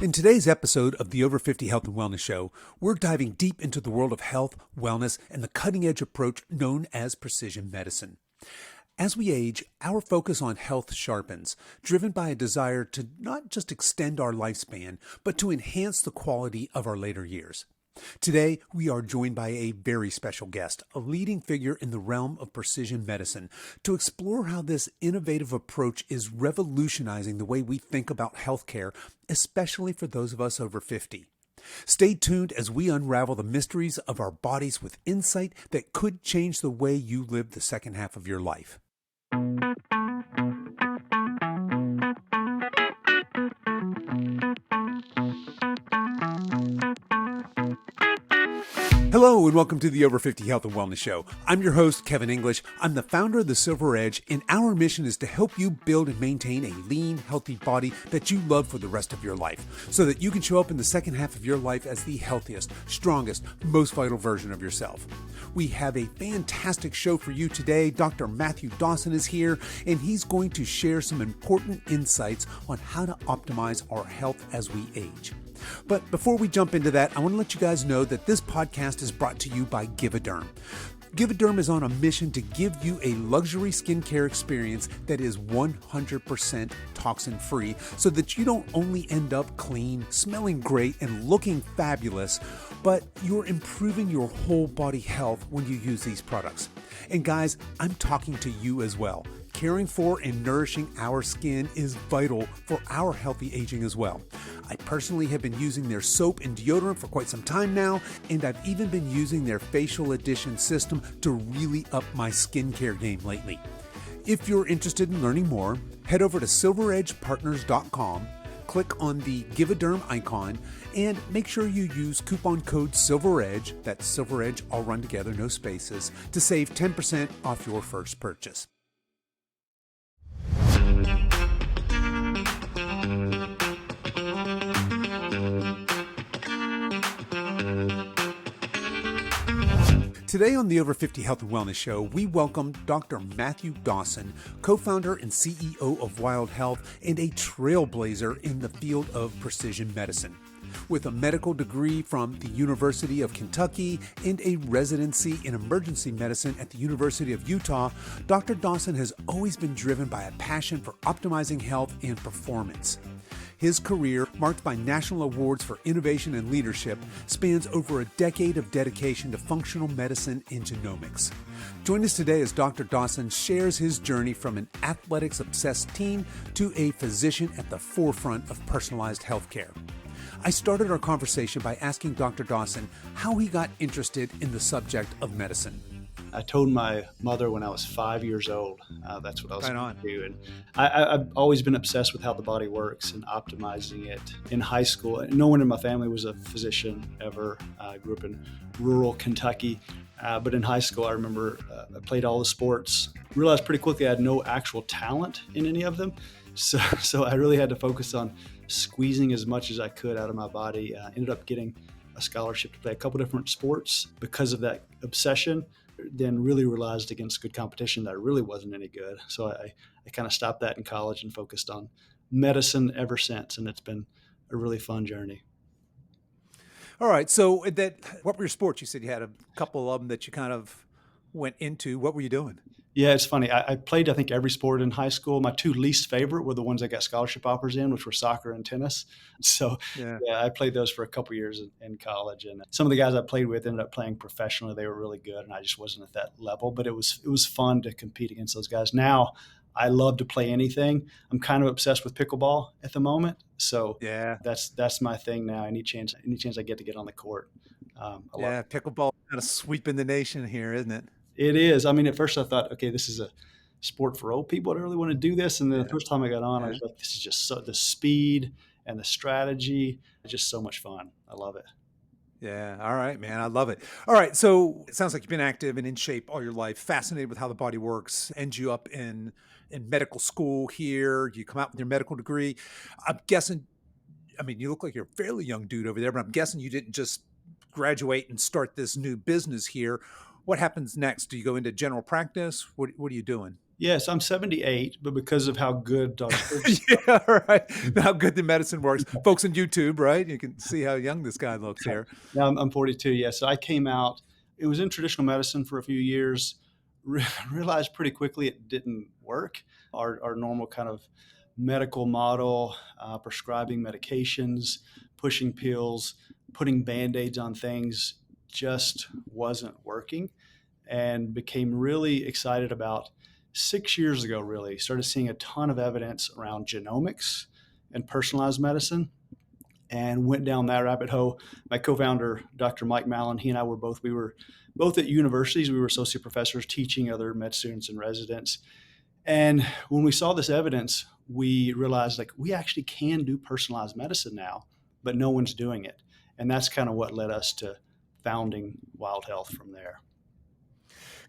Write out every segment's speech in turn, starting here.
In today's episode of the Over 50 Health and Wellness Show, we're diving deep into the world of health, wellness, and the cutting-edge approach known as precision medicine. As we age, our focus on health sharpens, driven by a desire to not just extend our lifespan, but to enhance the quality of our later years. Today, we are joined by a very special guest, a leading figure in the realm of precision medicine, to explore how this innovative approach is revolutionizing the way we think about healthcare, especially for those of us over 50. Stay tuned as we unravel the mysteries of our bodies with insight that could change the way you live the second half of your life. Hello and welcome to the Over 50 Health and Wellness Show. I'm your host, Kevin English. I'm the founder of The Silver Edge, and our mission is to help you build and maintain a lean, healthy body that you love for the rest of your life, so that you can show up in the second half of your life as the healthiest, strongest, most vital version of yourself. We have a fantastic show for you today. Dr. Matthew Dawson is here, and he's going to share some important insights on how to optimize our health as we age. But before we jump into that, I want to let you guys know that this podcast is brought to you by Givaderm. Givaderm is on a mission to give you a luxury skincare experience that is 100% toxin-free, so that you don't only end up clean, smelling great, and looking fabulous, but you're improving your whole body health when you use these products. And guys, I'm talking to you as well. Caring for and nourishing our skin is vital for our healthy aging as well. I personally have been using their soap and deodorant for quite some time now, and I've even been using their facial addition system to really up my skincare game lately. If you're interested in learning more, head over to silveredgepartners.com, click on the Givaderm icon, and make sure you use coupon code SILVEREDGE, that's SILVEREDGE all run together, no spaces, to save 10% off your first purchase. Today on the Over 50 Health and Wellness Show, we welcome Dr. Matthew Dawson, co-founder and CEO of Wild Health and a trailblazer in the field of precision medicine. With a medical degree from the University of Kentucky and a residency in emergency medicine at the University of Utah, Dr. Dawson has always been driven by a passion for optimizing health and performance. His career, marked by national awards for innovation and leadership, spans over a decade of dedication to functional medicine and genomics. Join us today as Dr. Dawson shares his journey from an athletics-obsessed teen to a physician at the forefront of personalized healthcare. I started our conversation by asking Dr. Dawson how he got interested in the subject of medicine. I told my mother when I was 5 years old, that's what I was going to do. And I've always been obsessed with how the body works and optimizing it. In high school, no one in my family was a physician ever. I grew up in rural Kentucky. But in high school, I remember I played all the sports. Realized pretty quickly I had no actual talent in any of them. So I really had to focus on squeezing as much as I could out of my body. Ended up getting a scholarship to play a couple different sports because of that obsession. Then really realized against good competition that I really wasn't any good. So I kind of stopped that in college and focused on medicine ever since. And it's been a really fun journey. All right. So what were your sports? You said you had a couple of them that you kind of went into. What were you doing? Yeah, it's funny. I played, I think, every sport in high school. My two least favorite were the ones I got scholarship offers in, which were soccer and tennis. So yeah I played those for a couple years in college. And some of the guys I played with ended up playing professionally. They were really good, and I just wasn't at that level. But it was fun to compete against those guys. Now, I love to play anything. I'm kind of obsessed with pickleball at the moment. So yeah, that's my thing now. Any chance I get to get on the court. Pickleball kind of sweeping the nation here, isn't it? It is. I mean, at first I thought, okay, this is a sport for old people. I don't really want to do this. And then the first time I got on, I was like, this is just the speed and the strategy, just so much fun. I love it. Yeah. All right, man. I love it. All right. So it sounds like you've been active and in shape all your life, fascinated with how the body works, end you up in medical school here. You come out with your medical degree. I'm guessing, I mean, you look like you're a fairly young dude over there, but I'm guessing you didn't just graduate and start this new business here. What happens next? Do you go into general practice? What are you doing? Yes, I'm 78, but because of how good Dr. Yeah, right. How good the medicine works. Folks on YouTube, right? You can see how young this guy looks here. Now I'm 42. Yeah, so I came out. It was in traditional medicine for a few years. Realized pretty quickly it didn't work. Our normal kind of medical model, prescribing medications, pushing pills, putting band-aids on things, just wasn't working, and became really excited about 6 years ago. Really started seeing a ton of evidence around genomics and personalized medicine, and went down that rabbit hole. My co-founder, Dr. Mike Mallon, he and I we were both at universities. We were associate professors teaching other med students and residents. And when we saw this evidence, we realized like we actually can do personalized medicine now, but no one's doing it. And that's kind of what led us to founding Wild Health from there.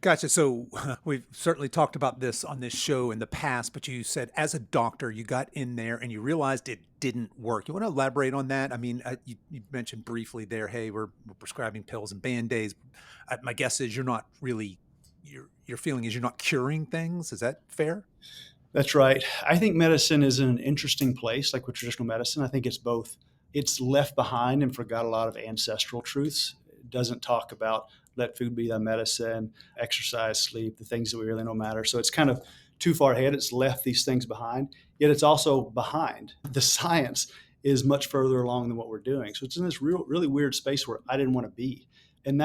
Gotcha. So we've certainly talked about this on this show in the past, but you said as a doctor, you got in there and you realized it didn't work. You want to elaborate on that? I mean, you mentioned briefly there, hey, we're prescribing pills and Band-Aids. My guess is you're not really, your feeling is you're not curing things. Is that fair? That's right. I think medicine is in an interesting place, like with traditional medicine. I think it's both. It's left behind and forgot a lot of ancestral truths. It doesn't talk about let food be thy medicine, exercise, sleep, the things that we really know matter. So it's kind of too far ahead. It's left these things behind, yet it's also behind. The science is much further along than what we're doing. So it's in this really weird space where I didn't want to be. And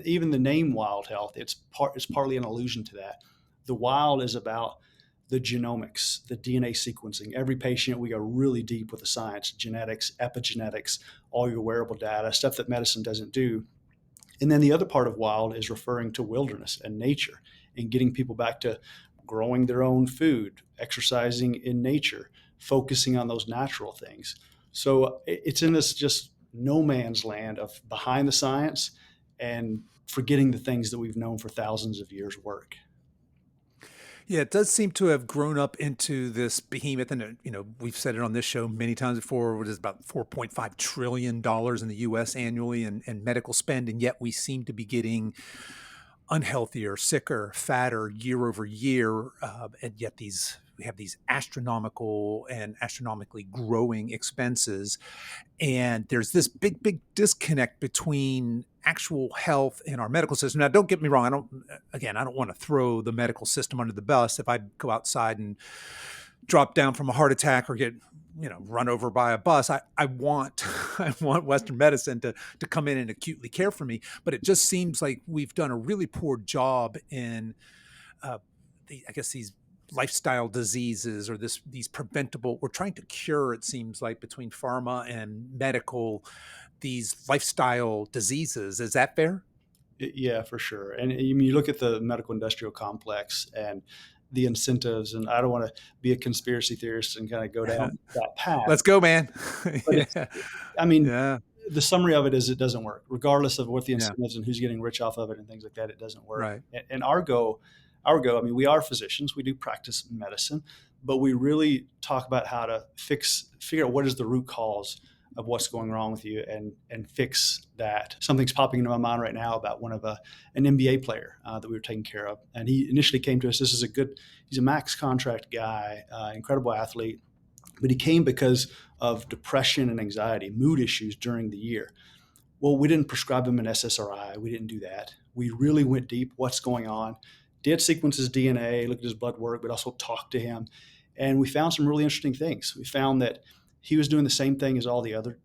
even the name Wild Health, it's partly an allusion to that. The wild is about the genomics, the DNA sequencing. Every patient, we go really deep with the science, genetics, epigenetics, all your wearable data, stuff that medicine doesn't do. And then the other part of wild is referring to wilderness and nature and getting people back to growing their own food, exercising in nature, focusing on those natural things. So it's in this just no man's land of behind the science and forgetting the things that we've known for thousands of years work. Yeah, it does seem to have grown up into this behemoth, and we've said it on this show many times before. What is about $4.5 trillion in the U.S. annually in medical spend, and yet we seem to be getting unhealthier, sicker, fatter year over year, and yet we have these astronomical and astronomically growing expenses. And there's this big disconnect between actual health and our medical system. Now, don't get me wrong. I don't want to throw the medical system under the bus. If I go outside and drop down from a heart attack or get run over by a bus, I want Western medicine to come in and acutely care for me. But it just seems like we've done a really poor job in these lifestyle diseases or these preventable. We're trying to cure, it seems like, between pharma and medical, these lifestyle diseases. Is that fair? Yeah, for sure. And you look at the medical industrial complex and the incentives, and I don't want to be a conspiracy theorist and kind of go down that path. Let's go, man. Yeah. The summary of it is it doesn't work, regardless of what the incentives and who's getting rich off of it and things like that. It doesn't work. Right. And our go, we are physicians, we do practice medicine, but we really talk about how to figure out what is the root cause of what's going wrong with you and fix that. Something's popping into my mind right now about one of an NBA player that we were taking care of. And he initially came to us. He's a max contract guy, incredible athlete, but he came because of depression and anxiety, mood issues during the year. Well, we didn't prescribe him an SSRI. We didn't do that. We really went deep. What's going on? Did sequence his DNA, looked at his blood work, but also talked to him. And we found some really interesting things. We found that he was doing the same thing as all the other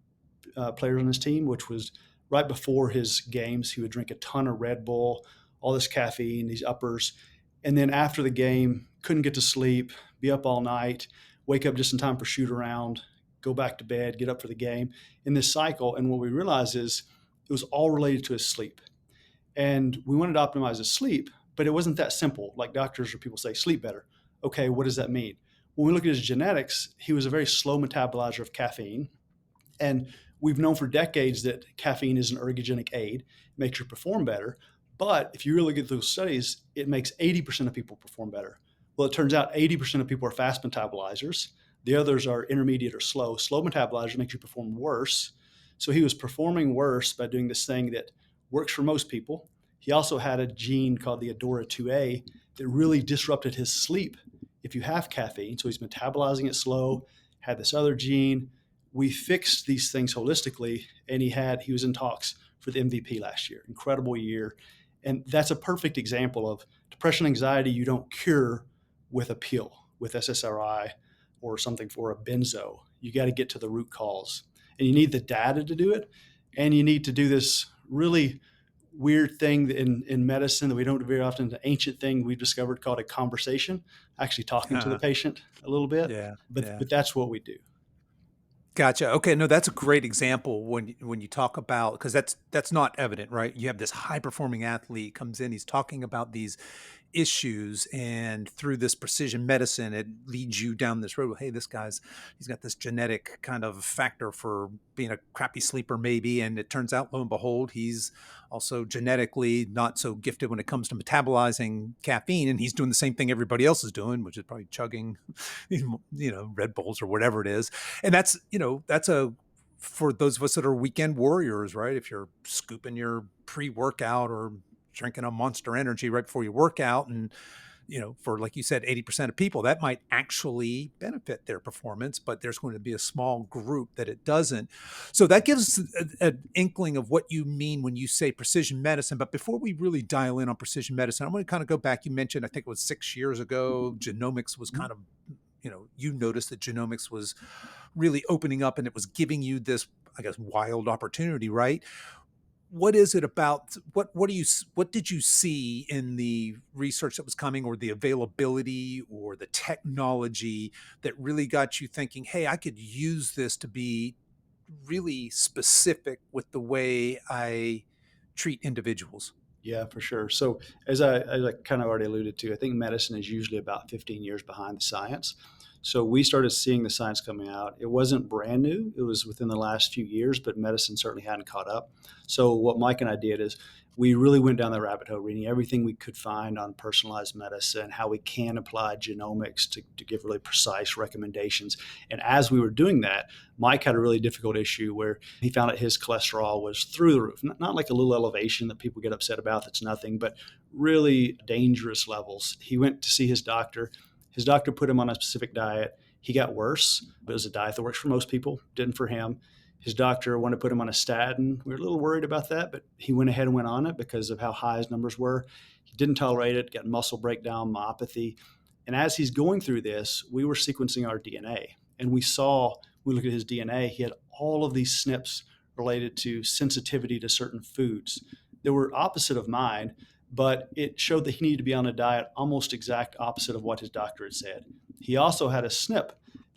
players on his team, which was right before his games, he would drink a ton of Red Bull, all this caffeine, these uppers. And then after the game, couldn't get to sleep, be up all night, wake up just in time for shoot around, go back to bed, get up for the game in this cycle. And what we realized is it was all related to his sleep. And we wanted to optimize his sleep, but it wasn't that simple. Like doctors or people say, sleep better. Okay, what does that mean? When we look at his genetics, he was a very slow metabolizer of caffeine. And we've known for decades that caffeine is an ergogenic aid, it makes you perform better. But if you really look at those studies, it makes 80% of people perform better. Well, it turns out 80% of people are fast metabolizers. The others are intermediate or slow. Slow metabolizers make you perform worse. So he was performing worse by doing this thing that works for most people. He also had a gene called the ADORA2A that really disrupted his sleep if you have caffeine. So he's metabolizing it slow, had this other gene. We fixed these things holistically, and he was in talks for the MVP last year. Incredible year. And that's a perfect example of depression, anxiety you don't cure with a pill, with SSRI or something for a benzo. You got to get to the root cause. And you need the data to do it. And you need to do this really weird thing in medicine that we don't do very often, the ancient thing we've discovered called a conversation, actually talking to the patient a little bit. But that's what we do. Gotcha. Okay. No, that's a great example when you talk about, because that's not evident, right? You have this high performing athlete comes in, he's talking about these issues, and through this precision medicine, it leads you down this road. Hey, he's got this genetic kind of factor for being a crappy sleeper, maybe, and it turns out, lo and behold, he's also genetically not so gifted when it comes to metabolizing caffeine, and he's doing the same thing everybody else is doing, which is probably chugging, Red Bulls or whatever it is. And that's for those of us that are weekend warriors, right? If you're scooping your pre-workout or drinking a Monster Energy right before you work out, and for, like you said, 80% of people, that might actually benefit their performance, but there's going to be a small group that it doesn't. So that gives an inkling of what you mean when you say precision medicine. But before we really dial in on precision medicine, I'm going to kind of go back. You mentioned, I think it was 6 years ago, genomics was kind of, you noticed that genomics was really opening up and it was giving you this, I guess, wild opportunity, right? What is it about, what did you see in the research that was coming, or the availability or the technology that really got you thinking, hey, I could use this to be really specific with the way I treat individuals? Yeah, for sure. So as I kind of already alluded to, I think medicine is usually about 15 years behind the science. So we started seeing the science coming out. It wasn't brand new. It was within the last few years, but medicine certainly hadn't caught up. So what Mike and I did is we really went down the rabbit hole, reading everything we could find on personalized medicine, how we can apply genomics to give really precise recommendations. And as we were doing that, Mike had a really difficult issue where he found that his cholesterol was through the roof. Not like a little elevation that people get upset about that's nothing, but really dangerous levels. He went to see his doctor. His doctor put him on a specific diet. He got worse. It was a diet that works for most people, didn't for him. His doctor wanted to put him on a statin. We were a little worried about that, but he went ahead and went on it because of how high his numbers were. He didn't tolerate it, got muscle breakdown, myopathy. And as he's going through this, we were sequencing our DNA. And we looked at his DNA, he had all of these SNPs related to sensitivity to certain foods. They were opposite of mine, but it showed that he needed to be on a diet almost exact opposite of what his doctor had said. He also had a SNP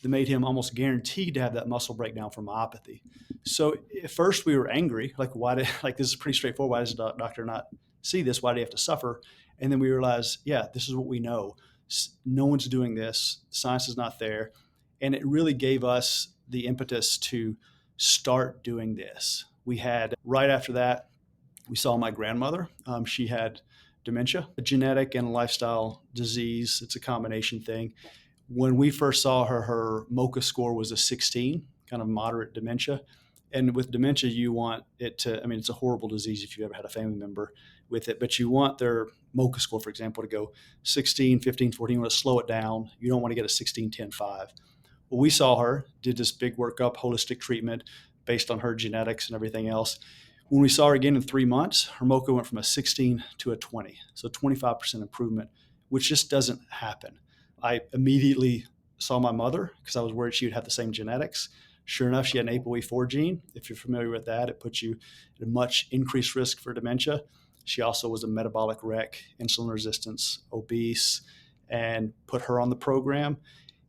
that made him almost guaranteed to have that muscle breakdown from myopathy. So at first we were angry, this is pretty straightforward. Why does the doctor not see this? Why do you have to suffer? And then we realized, yeah, this is what we know. No one's doing this. Science is not there. And it really gave us the impetus to start doing this. Right after that, we saw my grandmother. She had dementia, a genetic and lifestyle disease. It's a combination thing. When we first saw her, her MoCA score was a 16, kind of moderate dementia. And with dementia, you want it to, it's a horrible disease if you ever had a family member with it, but you want their MoCA score, for example, to go 16, 15, 14, you want to slow it down. You don't want to get a 16, 10, 5. Well, we saw her, did this big workup, holistic treatment based on her genetics and everything else. When we saw her again in 3 months, her MoCA went from a 16 to a 20, so 25% improvement, which just doesn't happen. I immediately saw my mother because I was worried she would have the same genetics. Sure enough, she had an ApoE4 gene. If you're familiar with that, it puts you at a much increased risk for dementia. She also was a metabolic wreck, insulin resistance, obese, and put her on the program.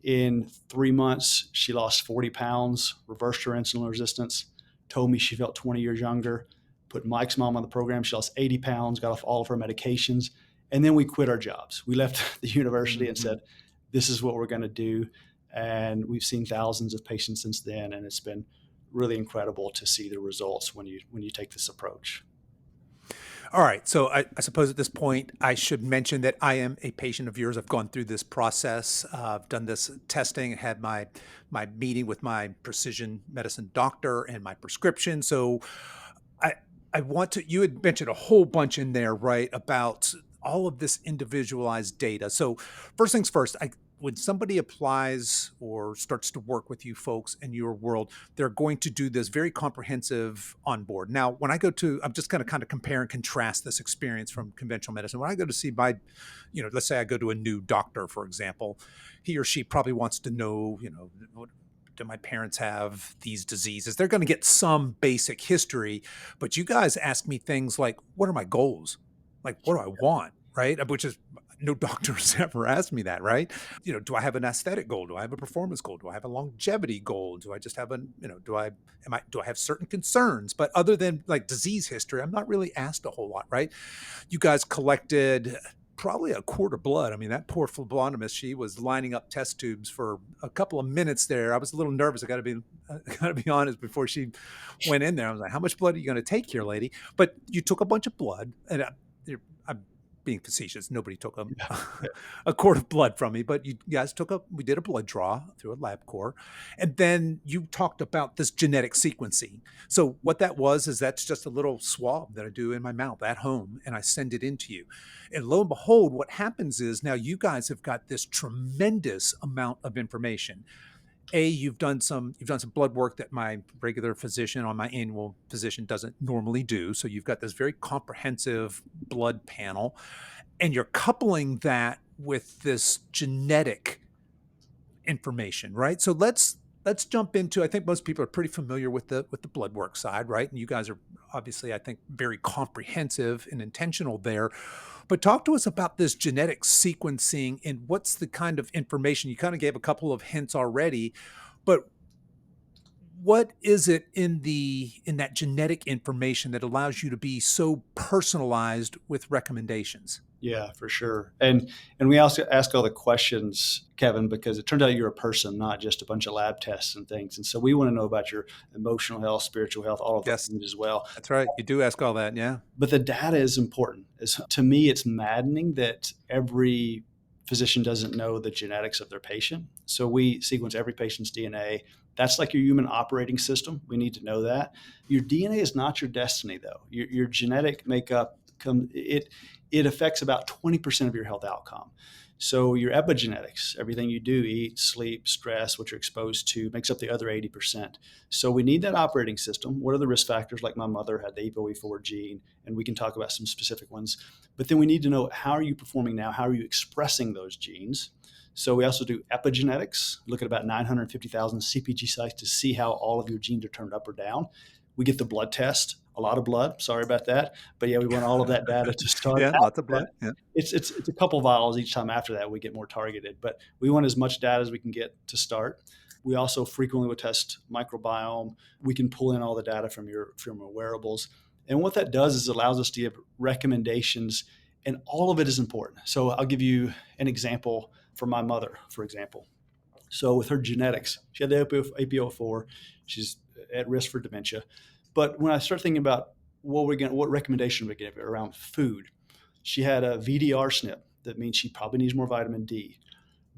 In 3 months, she lost 40 pounds, reversed her insulin resistance, told me she felt 20 years younger, put Mike's mom on the program. She lost 80 pounds, got off all of her medications. And then we quit our jobs. We left the university and said, this is what we're going to do. And we've seen thousands of patients since then. And it's been really incredible to see the results when you take this approach. All right. So I suppose at this point, I should mention that I am a patient of yours. I've gone through this process. I've done this testing, had my meeting with my precision medicine doctor and my prescription. So you had mentioned a whole bunch in there, right, about all of this individualized data. So first things first, when somebody applies or starts to work with you folks in your world, they're going to do this very comprehensive onboard. Now, when I go to, I'm just going to kind of compare and contrast this experience from conventional medicine. When I go to see my, let's say I go to a new doctor, for example, he or she probably wants to know, do my parents have these diseases? They're going to get some basic history, but you guys ask me things like, what are my goals? Like, what do I want? Right. Which is, no doctor has ever asked me that, right? Do I have an aesthetic goal? Do I have a performance goal? Do I have a longevity goal? Do I just have do I have certain concerns? But other than like disease history, I'm not really asked a whole lot, right? You guys collected probably a quart of blood. I mean, that poor phlebotomist, she was lining up test tubes for a couple of minutes there. I was a little nervous. I got to be honest, before she went in there. I was like, how much blood are you going to take here, lady? But you took a bunch of blood, and I'm being facetious. Nobody took a quart of blood from me, but you guys we did a blood draw through a LabCorp. And then you talked about this genetic sequencing. So what that was, is that's just a little swab that I do in my mouth at home, and I send it into you. And lo and behold, what happens is now you guys have got this tremendous amount of information. You've done some blood work that my regular physician on my annual physician doesn't normally do. So you've got this very comprehensive blood panel, and you're coupling that with this genetic information, right? So let's jump into, I think most people are pretty familiar with the blood work side, right? And you guys are obviously, I think, very comprehensive and intentional there. But talk to us about this genetic sequencing and what's the kind of information. You kind of gave a couple of hints already, but what is it in that genetic information that allows you to be so personalized with recommendations? Yeah, for sure. And we also ask all the questions, Kevin, because it turns out you're a person, not just a bunch of lab tests and things. And so we want to know about your emotional health, spiritual health, all of those things as well. That's right. You do ask all that, yeah. But the data is important. To me, it's maddening that every physician doesn't know the genetics of their patient. So we sequence every patient's DNA. That's like your human operating system. We need to know that. Your DNA is not your destiny, though. Your genetic makeup, it affects about 20% of your health outcome. So your epigenetics, everything you do, eat, sleep, stress, what you're exposed to, makes up the other 80%. So we need that operating system. What are the risk factors? Like my mother had the ApoE4 gene, and we can talk about some specific ones. But then we need to know, how are you performing now? How are you expressing those genes? So we also do epigenetics, look at about 950,000 CPG sites to see how all of your genes are turned up or down. We get the blood test, a lot of blood. Sorry about that. But yeah, we want all of that data to start. Yeah, lots of blood. Yeah. It's a couple vials each time. After that, we get more targeted. But we want as much data as we can get to start. We also frequently would test microbiome. We can pull in all the data from your wearables. And what that does is allows us to give recommendations, and all of it is important. So I'll give you an example for my mother, for example. So with her genetics, she had the APO4. She's at risk for dementia. But when I start thinking about what recommendation we give her around food, she had a VDR SNP. That means she probably needs more vitamin D.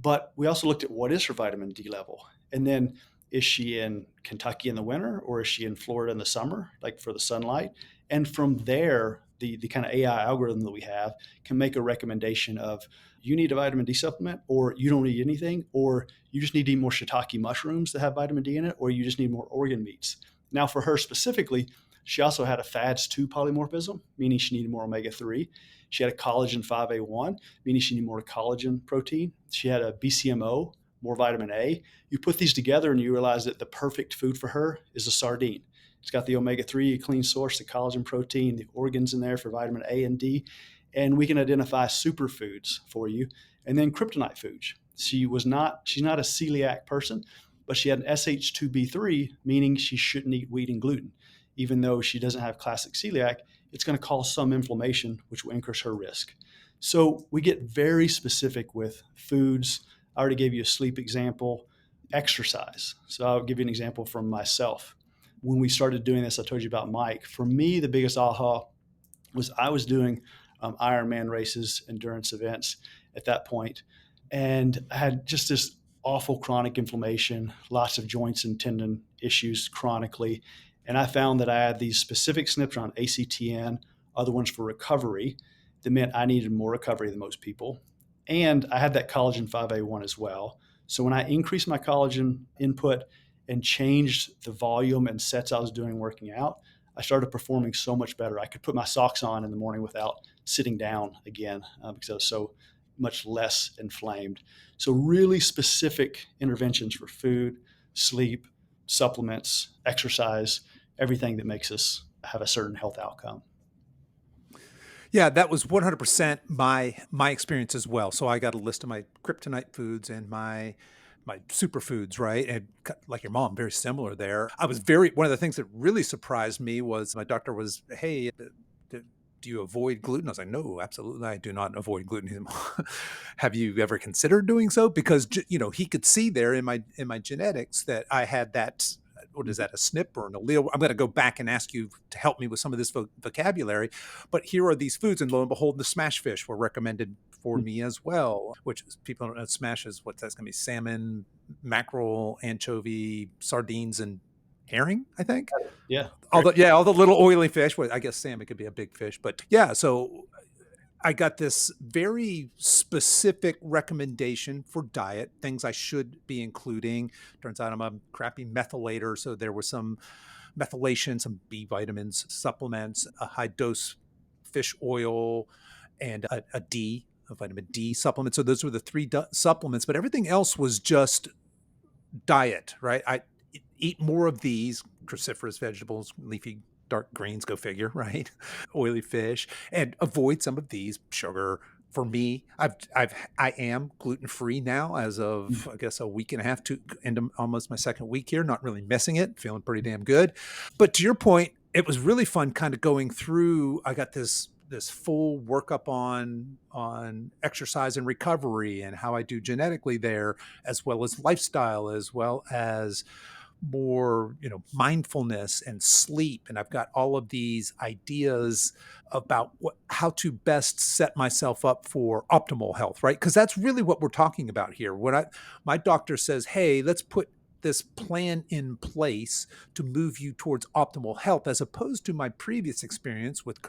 But we also looked at what is her vitamin D level. And then, is she in Kentucky in the winter, or is she in Florida in the summer, like for the sunlight? And from there, the kind of AI algorithm that we have can make a recommendation of, you need a vitamin D supplement, or you don't need anything, or you just need to eat more shiitake mushrooms that have vitamin D in it, or you just need more organ meats. Now, for her specifically, she also had a FADS2 polymorphism, meaning she needed more omega-3. She had a collagen 5A1, meaning she needed more collagen protein. She had a BCMO, more vitamin A. You put these together and you realize that the perfect food for her is a sardine. It's got the omega-3, a clean source, the collagen protein, the organs in there for vitamin A and D. And we can identify superfoods for you. And then kryptonite foods. She's not a celiac person, but she had an SH2B3, meaning she shouldn't eat wheat and gluten. Even though she doesn't have classic celiac, it's going to cause some inflammation, which will increase her risk. So we get very specific with foods. I already gave you a sleep example. Exercise. So I'll give you an example from myself. When we started doing this, I told you about Mike. For me, the biggest aha was I was doing Ironman races, endurance events at that point, and I had just this awful chronic inflammation, lots of joints and tendon issues chronically. And I found that I had these specific SNPs on ACTN, other ones for recovery. that meant I needed more recovery than most people. And I had that collagen 5A1 as well. So when I increased my collagen input and changed the volume and sets I was doing working out, I started performing so much better. I could put my socks on in the morning without sitting down again because I was so much less inflamed. So really specific interventions for food, sleep, supplements, exercise, everything that makes us have a certain health outcome. Yeah, that was 100% my experience as well. So I got a list of my kryptonite foods and my superfoods, right? And like your mom, very similar there. One of the things that really surprised me was my doctor was, hey, do you avoid gluten? I was like, no, absolutely. I do not avoid gluten. Have you ever considered doing so? Because, he could see there in my genetics that I had that. What is that, a SNP or an allele? I'm going to go back and ask you to help me with some of this vocabulary. But here are these foods, and lo and behold, the smash fish were recommended for me as well, which people don't know. Smash is that's going to be salmon, mackerel, anchovy, sardines, and herring, I think. Yeah. All the little oily fish. Well, I guess salmon could be a big fish, but yeah. So I got this very specific recommendation for diet, things I should be including. Turns out I'm a crappy methylator, so there was some methylation, some B vitamins, supplements, a high dose fish oil, and a vitamin D supplement. So those were the three supplements, but everything else was just diet, right? I eat more of these cruciferous vegetables, leafy dark greens, go figure, right? Oily fish, and avoid some of these sugar. For me, I am gluten free now as of, I guess, a week and a half to into almost my second week here. Not really missing it, feeling pretty damn good. But to your point, it was really fun kind of going through. I got this full workup on exercise and recovery and how I do genetically there, as well as lifestyle, as well as more, mindfulness and sleep. And I've got all of these ideas about how to best set myself up for optimal health, right? Because that's really what we're talking about here. My doctor says, hey, let's put this plan in place to move you towards optimal health, as opposed to my previous experience with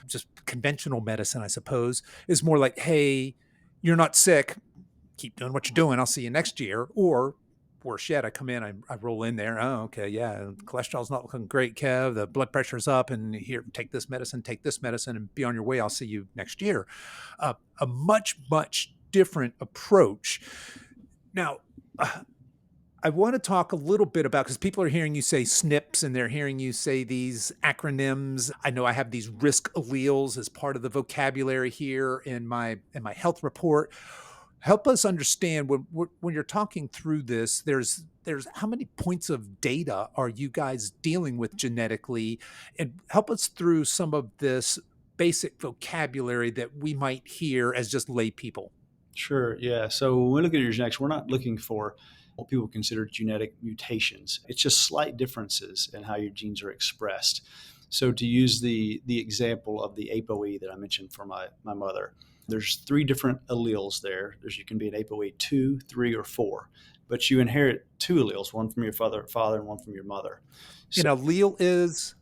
just conventional medicine, I suppose, is more like, hey, you're not sick, keep doing what you're doing, I'll see you next year. Or worse yet, I come in, I roll in there. Oh, okay, yeah, cholesterol's not looking great, Kev. The blood pressure's up, and here, take this medicine, and be on your way. I'll see you next year. A much, much different approach. Now, I want to talk a little bit about, because people are hearing you say SNPs and they're hearing you say these acronyms. I know I have these risk alleles as part of the vocabulary here in my health report. Help us understand when you're talking through this, there's how many points of data are you guys dealing with genetically, and help us through some of this basic vocabulary that we might hear as just lay people. Sure. Yeah. So when we look at your genetics, we're not looking for what people consider genetic mutations. It's just slight differences in how your genes are expressed. So to use the example of the ApoE that I mentioned for my mother, there's 3 different alleles there. You can be an ApoE 2, 3, or 4, but you inherit 2 alleles, one from your father and one from your mother. So, an allele is?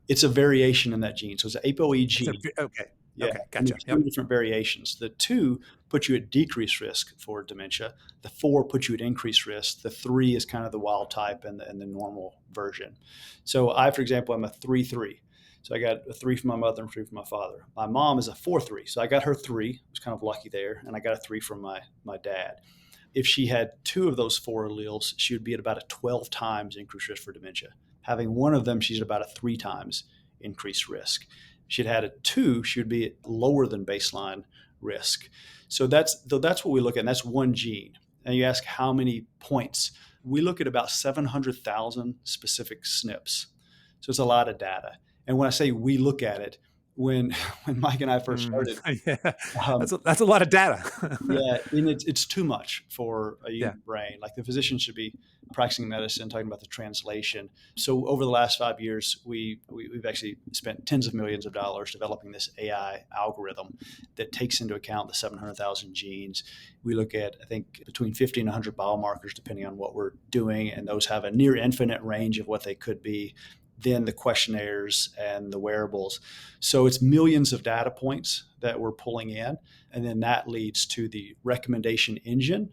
It's a variation in that gene. So it's an ApoE gene. Okay. Yeah, okay, gotcha. Two different variations. The 2 put you at decreased risk for dementia. The 4 puts you at increased risk. The 3 is kind of the wild type and the normal version. So I, for example, I'm a 3-3. So I got a 3 from my mother and 3 from my father. My mom is a 4-3. So I got her 3. I was kind of lucky there. And I got a 3 from my dad. If she had 2 of those 4 alleles, she would be at about a 12 times increased risk for dementia. Having 1 of them, she's at about a 3 times increased risk. If she'd had a 2, she would be at lower than baseline risk. So that's what we look at, and that's one gene. And you ask how many points. We look at about 700,000 specific SNPs. So it's a lot of data. And when I say we look at it, when Mike and I first started, that's a lot of data. Yeah, and it's too much for a human brain. Like, the physician should be practicing medicine, talking about the translation. So over the last 5 years, we've actually spent tens of millions of dollars developing this AI algorithm that takes into account the 700,000 genes. We look at, I think, between 50 and 100 biomarkers, depending on what we're doing, and those have a near infinite range of what they could be. than the questionnaires and the wearables. So it's millions of data points that we're pulling in, and then that leads to the recommendation engine.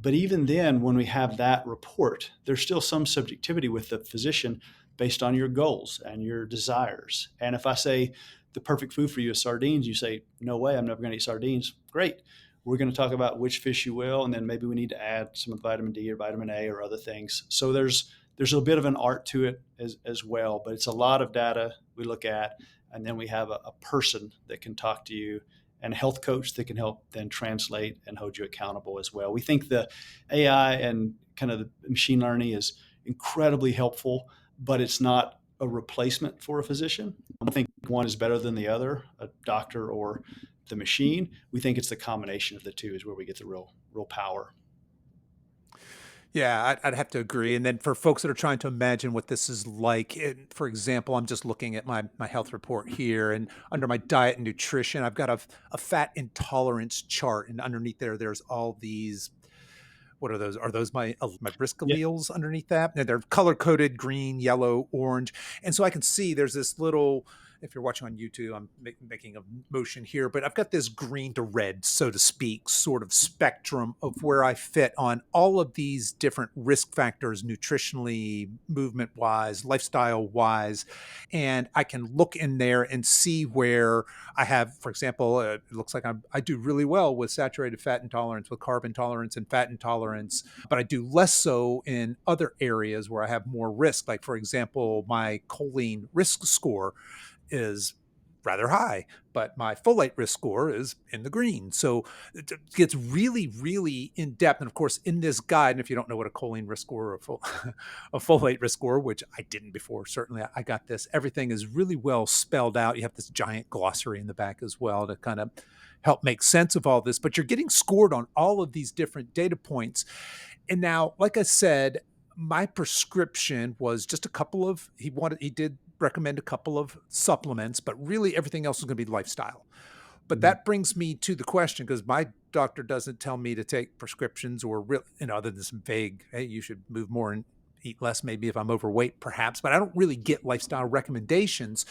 But even then, when we have that report, there's still some subjectivity with the physician based on your goals and your desires. And if I say the perfect food for you is sardines, you say, no way, I'm never going to eat sardines. Great. We're going to talk about which fish you will, and then maybe we need to add some of the vitamin D or vitamin A or other things. So there's a bit of an art to it as well, but it's a lot of data we look at, and then we have a person that can talk to you and a health coach that can help then translate and hold you accountable as well. We think the AI and kind of the machine learning is incredibly helpful, but it's not a replacement for a physician. I don't think one is better than the other, a doctor or the machine. We think it's the combination of the two is where we get the real power. Yeah, I'd have to agree. And then for folks that are trying to imagine what this is like, for example, I'm just looking at my health report here, and under my diet and nutrition, I've got a fat intolerance chart, and underneath there's all these. What are those? Are those my risk alleles underneath that? And they're color coded: green, yellow, orange. And so I can see there's this little. If you're watching on YouTube, I'm making a motion here, but I've got this green to red, so to speak, sort of spectrum of where I fit on all of these different risk factors, nutritionally, movement wise, lifestyle wise. And I can look in there and see where I have, for example, it looks like I do really well with saturated fat intolerance, with carb intolerance and fat intolerance, but I do less so in other areas where I have more risk. Like, for example, my choline risk score is rather high, but my folate risk score is in the green. So it gets really, really in depth. And of course, in this guide, and if you don't know what a choline risk score or a folate risk score, which I didn't before, certainly I got this, everything is really well spelled out. You have this giant glossary in the back as well to kind of help make sense of all this, but you're getting scored on all of these different data points. And now, like I said, my prescription was just a couple of, he did recommend a couple of supplements, but really everything else is going to be lifestyle. But that brings me to the question, because my doctor doesn't tell me to take prescriptions or other than some vague, hey, you should move more and eat less, maybe if I'm overweight, perhaps, but I don't really get lifestyle recommendations.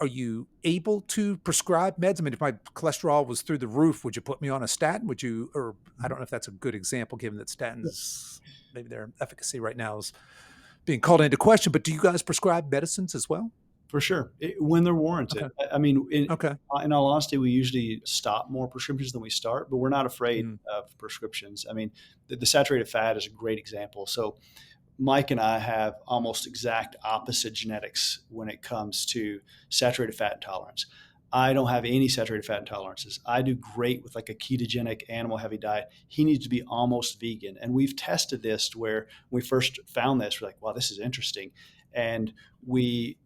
Are you able to prescribe meds? I mean, if my cholesterol was through the roof, would you put me on a statin? Would you, or I don't know if that's a good example, given that statins, maybe their efficacy right now is being called into question, but do you guys prescribe medicines as well? For sure, when they're warranted. Okay. I mean, in all honesty, we usually stop more prescriptions than we start, but we're not afraid of prescriptions. I mean, the saturated fat is a great example. So Mike and I have almost exact opposite genetics when it comes to saturated fat intolerance. I don't have any saturated fat intolerances. I do great with like a ketogenic animal heavy diet. He needs to be almost vegan. And we've tested this to where when we first found this, we're like, wow, this is interesting. And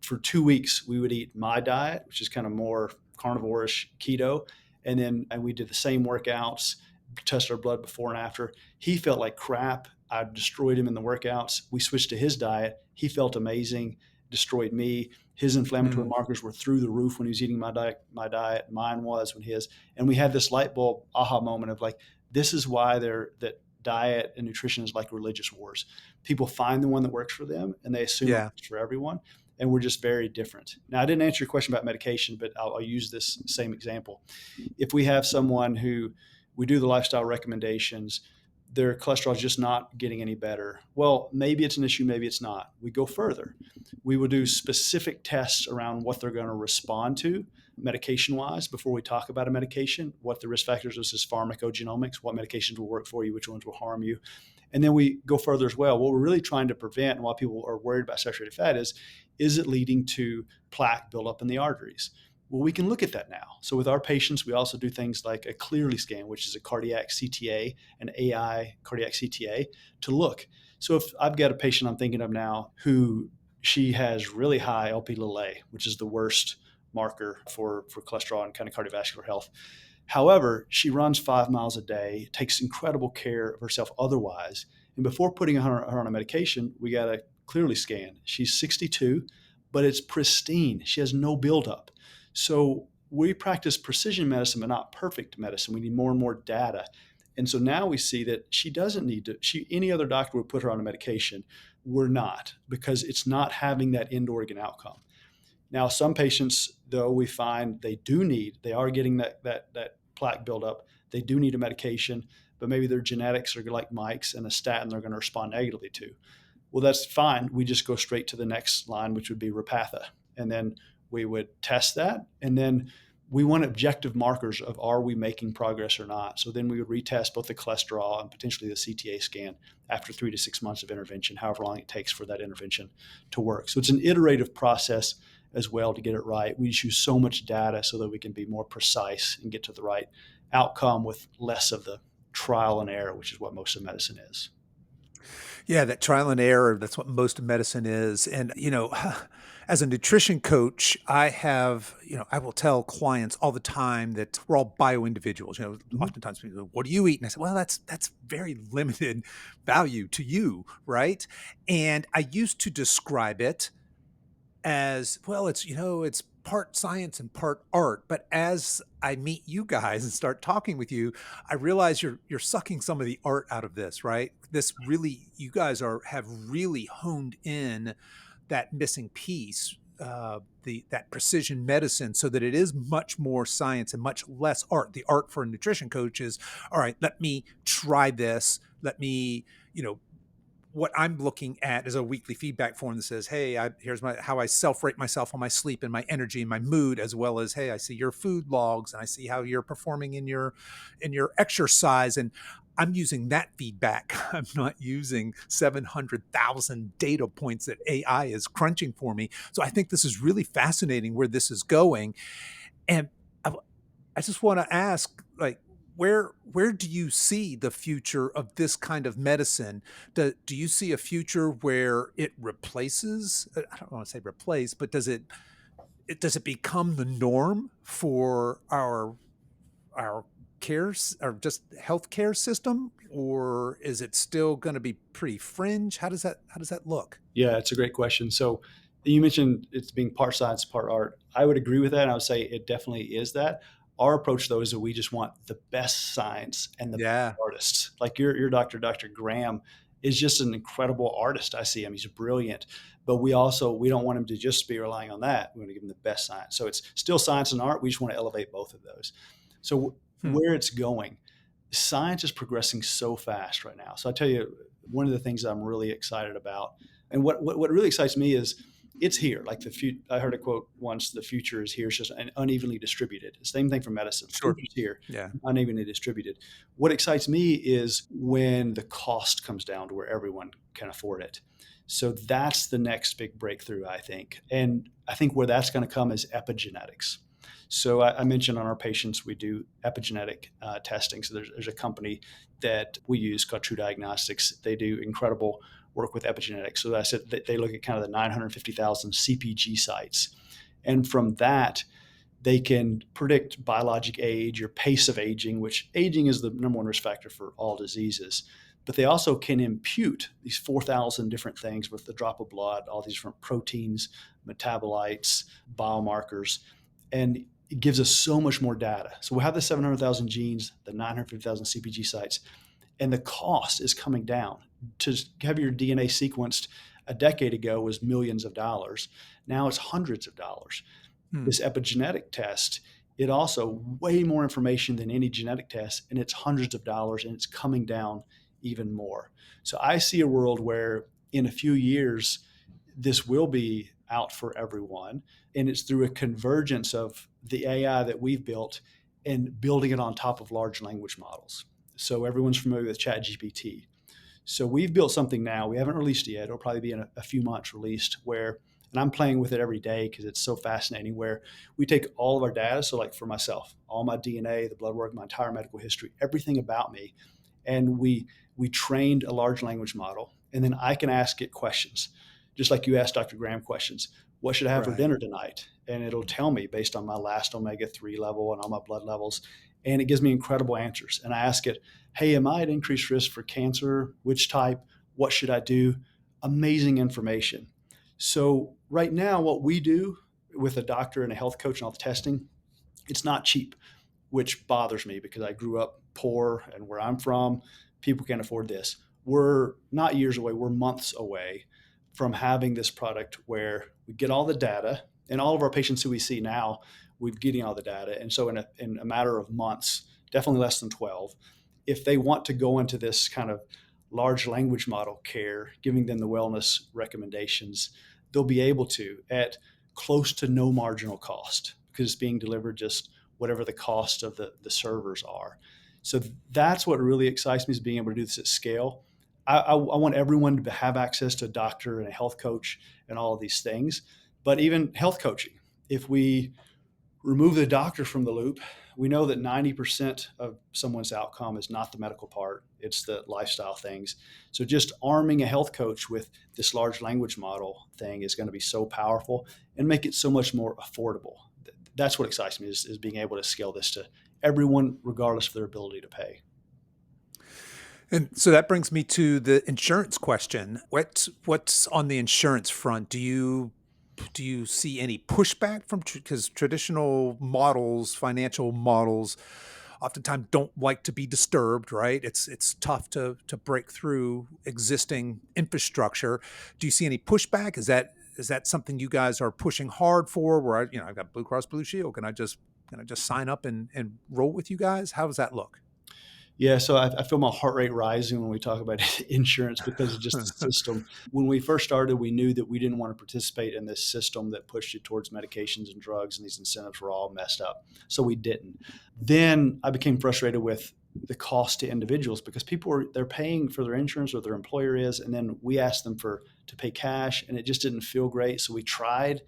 for 2 weeks, we would eat my diet, which is kind of more carnivore-ish keto. And we did the same workouts, tested our blood before and after. He felt like crap. I destroyed him in the workouts. We switched to his diet. He felt amazing, destroyed me. His inflammatory markers were through the roof when he was eating my diet. Mine was when his. And we had this light bulb aha moment of like, this is why that diet and nutrition is like religious wars. People find the one that works for them and they assume it works for everyone. And we're just very different. Now, I didn't answer your question about medication, but I'll use this same example. If we have someone who we do the lifestyle recommendations, their cholesterol is just not getting any better. Well, maybe it's an issue, maybe it's not. We go further. We will do specific tests around what they're going to respond to medication-wise before we talk about a medication, what the risk factors is pharmacogenomics, what medications will work for you, which ones will harm you. And then we go further as well. What we're really trying to prevent, and why people are worried about saturated fat is it leading to plaque buildup in the arteries? Well, we can look at that now. So with our patients, we also do things like a clearly scan, which is a cardiac CTA, an AI cardiac CTA, to look. So if I've got a patient I'm thinking of now who she has really high Lp(a), which is the worst marker for cholesterol and kind of cardiovascular health. However, she runs 5 miles a day, takes incredible care of herself otherwise. And before putting her on a medication, we got a clearly scan. She's 62, but it's pristine. She has no buildup. So we practice precision medicine, but not perfect medicine. We need more and more data. And so now we see that she doesn't need to, any other doctor would put her on a medication. We're not, because it's not having that end organ outcome. Now, some patients, though, we find they are getting that plaque buildup. They do need a medication, but maybe their genetics are like Mike's, and a statin they're going to respond negatively to. Well, that's fine. We just go straight to the next line, which would be Repatha. And then we would test that. And then we want objective markers of, are we making progress or not? So then we would retest both the cholesterol and potentially the CTA scan after 3 to 6 months of intervention, however long it takes for that intervention to work. So it's an iterative process as well to get it right. We just use so much data so that we can be more precise and get to the right outcome with less of the trial and error, which is what most of medicine is. Yeah, that trial and error, that's what most of medicine is. And, as a nutrition coach, I will tell clients all the time that we're all bio individuals. Oftentimes people go, what do you eat? And I say, well, that's very limited value to you, right? And I used to describe it as, well, it's part science and part art. But as I meet you guys and start talking with you, I realize you're sucking some of the art out of this, right? You guys have really honed in that missing piece, that precision medicine, so that it is much more science and much less art. The art for a nutrition coach is, all right, let me try this. Let me, what I'm looking at is a weekly feedback form that says, hey, here's how I self-rate myself on my sleep and my energy and my mood, as well as, hey, I see your food logs and I see how you're performing in your exercise. And I'm using that feedback. I'm not using 700,000 data points that AI is crunching for me. So I think this is really fascinating where this is going. And I just want to ask, like, where do you see the future of this kind of medicine? Do you see a future where it replaces, I don't want to say replace, but does it become the norm for our care or just healthcare system, or is it still going to be pretty fringe? How does that look? Yeah, it's a great question. So you mentioned it's being part science, part art. I would agree with that. And I would say it definitely is that. Our approach, though, is that we just want the best science and the best artists. Like your doctor, Dr. Graham, is just an incredible artist. I see him. He's brilliant. But we don't want him to just be relying on that. We want to give him the best science. So it's still science and art. We just want to elevate both of those. So where it's going, science is progressing so fast right now. So I tell you, one of the things I'm really excited about, and what really excites me is it's here. Like I heard a quote once: "The future is here. It's just unevenly distributed." Same thing for medicine. Sure. It's here, yeah, unevenly distributed. What excites me is when the cost comes down to where everyone can afford it. So that's the next big breakthrough, I think. And I think where that's going to come is epigenetics. So I mentioned on our patients, we do epigenetic testing. So there's a company that we use called True Diagnostics. They do incredible work with epigenetics. So I said they look at kind of the 950,000 CPG sites. And from that, they can predict biologic age or pace of aging, which aging is the number one risk factor for all diseases. But they also can impute these 4,000 different things with the drop of blood, all these different proteins, metabolites, biomarkers. And it gives us so much more data. So we'll have the 700,000 genes, the 950,000 CPG sites, and the cost is coming down. To have your DNA sequenced a decade ago was millions of dollars. Now it's hundreds of dollars. This epigenetic test, it also way more information than any genetic test, and it's hundreds of dollars, and it's coming down even more. So I see a world where in a few years, this will be out for everyone. And it's through a convergence of the AI that we've built and building it on top of large language models. So everyone's familiar with ChatGPT. So we've built something now. We haven't released it yet. It'll probably be in a few months released where, and I'm playing with it every day because it's so fascinating, where we take all of our data. So like for myself, all my DNA, the blood work, my entire medical history, everything about me. And we trained a large language model. And then I can ask it questions, just like you asked Dr. Graham questions. What should I have for dinner tonight? And it'll tell me based on my last omega-3 level and all my blood levels. And it gives me incredible answers. And I ask it, hey, am I at increased risk for cancer? Which type? What should I do? Amazing information. So right now, what we do with a doctor and a health coach and all the testing, it's not cheap. which bothers me because I grew up poor, and where I'm from, people can't afford this. We're not years away, we're months away from having this product where we get all the data, and all of our patients who we see now, we're getting all the data. And so in a matter of months, definitely less than 12, if they want to go into this kind of large language model care, giving them the wellness recommendations, they'll be able to at close to no marginal cost, because it's being delivered just whatever the cost of the servers are. So that's what really excites me, is being able to do this at scale. I want everyone to have access to a doctor and a health coach and all of these things. But even health coaching, if we remove the doctor from the loop, we know that 90% of someone's outcome is not the medical part, it's the lifestyle things. So just arming a health coach with this large language model thing is going to be so powerful and make it so much more affordable. That's what excites me, is being able to scale this to everyone, regardless of their ability to pay. And so that brings me to the insurance question. What's on the insurance front? Do you see any pushback from, because traditional models, financial models, oftentimes don't like to be disturbed, right? It's tough to break through existing infrastructure. Do you see any pushback? Is that something you guys are pushing hard for? Where I've got Blue Cross Blue Shield. Can I just sign up and roll with you guys? How does that look? Yeah, so I feel my heart rate rising when we talk about insurance, because of just the system. When we first started, we knew that we didn't want to participate in this system that pushed you towards medications and drugs, and these incentives were all messed up. So we didn't. Then I became frustrated with the cost to individuals, because they're paying for their insurance, or their employer is, and then we asked them to pay cash, and it just didn't feel great. So we tried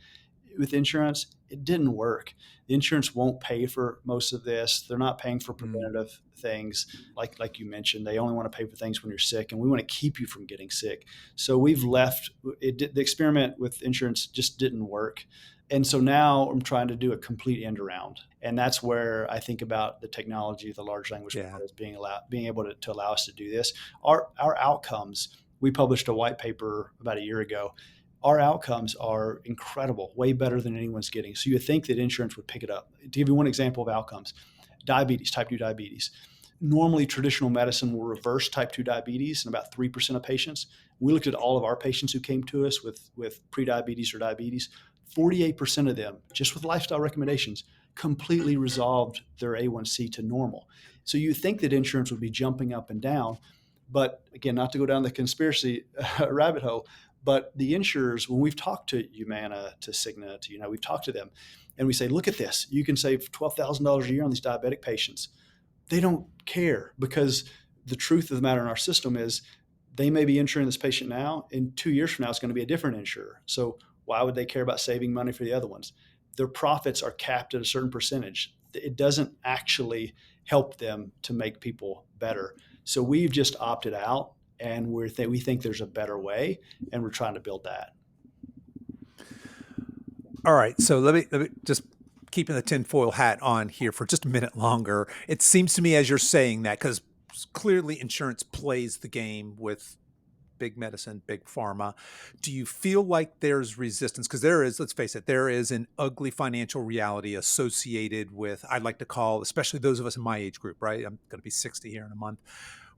with insurance. It didn't work. The insurance won't pay for most of this. They're not paying for preventative things. Like you mentioned, they only want to pay for things when you're sick, and we want to keep you from getting sick. So we've left it. The experiment with insurance just didn't work. And so now I'm trying to do a complete end around. And that's where I think about the technology, the large language models being able to allow us to do this. Our outcomes, we published a white paper about a year ago. Our outcomes are incredible, way better than anyone's getting. So you would think that insurance would pick it up. To give you one example of outcomes, diabetes, type 2 diabetes. Normally, traditional medicine will reverse type 2 diabetes in about 3% of patients. We looked at all of our patients who came to us with prediabetes or diabetes. 48% of them, just with lifestyle recommendations, completely resolved their A1C to normal. So you think that insurance would be jumping up and down. But again, not to go down the conspiracy rabbit hole, but the insurers, when we've talked to Humana, to Cigna, we've talked to them, and we say, look at this. You can save $12,000 a year on these diabetic patients. They don't care, because the truth of the matter in our system is they may be insuring this patient now. In 2 years from now, it's going to be a different insurer. So why would they care about saving money for the other ones? Their profits are capped at a certain percentage. It doesn't actually help them to make people better. So we've just opted out, and we think there's a better way, and we're trying to build that. All right. So let me just keeping the tinfoil hat on here for just a minute longer. It seems to me, as you're saying that, because clearly insurance plays the game with big medicine, big pharma. Do you feel like there's resistance? Because there is, let's face it, there is an ugly financial reality associated with, I'd like to call, especially those of us in my age group, right? I'm going to be 60 here in a month.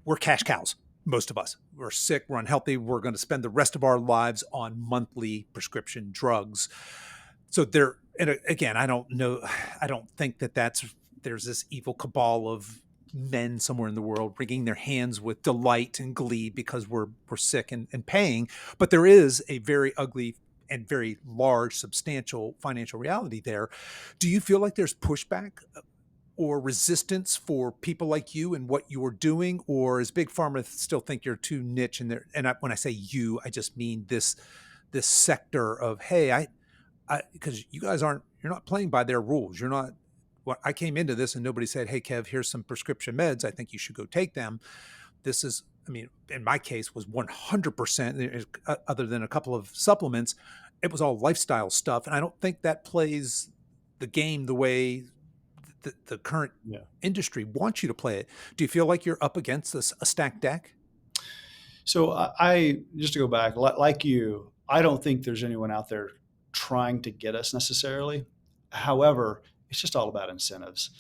We're cash cows. Most of us, we're sick, we're unhealthy. We're going to spend the rest of our lives on monthly prescription drugs. So there, and again, I don't think there's this evil cabal of men somewhere in the world wringing their hands with delight and glee because we're sick and paying. But there is a very ugly and very large, substantial financial reality there. Do you feel like there's pushback or resistance for people like you and what you're doing, or is Big Pharma still think you're too niche? And when I say you, I just mean this sector of, hey, because you guys you're not playing by their rules. You're not. I came into this and nobody said, hey, Kev, here's some prescription meds. I think you should go take them. This is, I mean, in my case was 100%, other than a couple of supplements. It was all lifestyle stuff. And I don't think that plays the game the way the current industry wants you to play it. Do you feel like you're up against a stacked deck? So I just to go back, like you, I don't think there's anyone out there trying to get us necessarily. However, it's just all about incentives.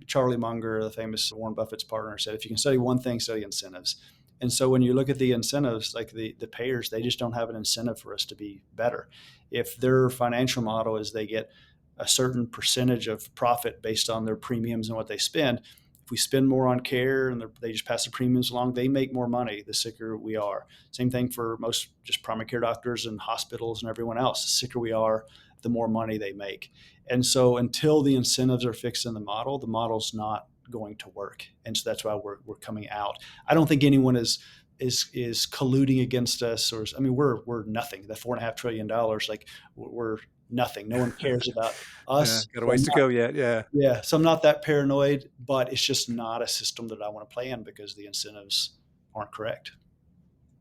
Charlie Munger, the famous Warren Buffett's partner, said, if you can study one thing, study incentives. And so when you look at the incentives, like the payers, they just don't have an incentive for us to be better. If their financial model is they get a certain percentage of profit based on their premiums and what they spend, if we spend more on care and they just pass the premiums along, they make more money the sicker we are. Same thing for most just primary care doctors and hospitals and everyone else. The sicker we are, the more money they make. And so until the incentives are fixed in the model's not going to work. And so that's why we're coming out. I don't think anyone is colluding against us, or I mean, we're nothing. The $4.5 trillion, like we're nothing. No one cares about us. Got a ways to go yet. Yeah. So I'm not that paranoid, but it's just not a system that I want to play in because the incentives aren't correct.